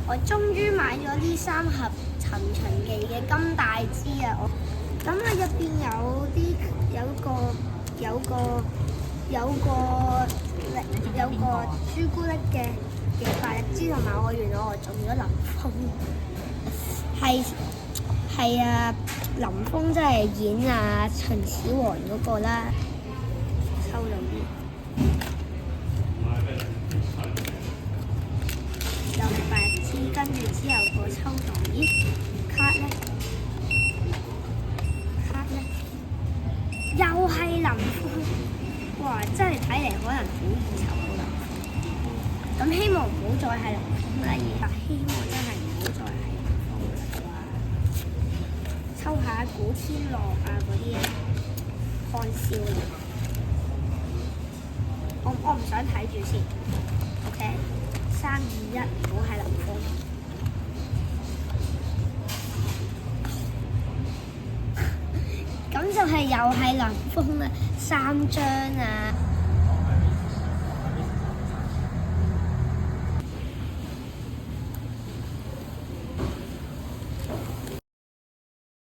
我終於買咗呢3盒尋秦記嘅金大支啊！咁啊入邊有個朱古力嘅8日支，同埋原來我中咗林峰，係啊，林峰真係演啊秦始皇嗰個啦，抽到啲有8日支，跟住之後個抽到咦卡咧又係林峰，哇！真係睇嚟可能好易抽到林峰，咁希望唔好再係林峰啦，希望真係唔好再係林峰啦。抽下古天樂啊嗰啲啊，看笑啦。我唔想睇住先 ，OK， 3、2、1，唔好係林峰。咁就係又係林峰啦，3張啊！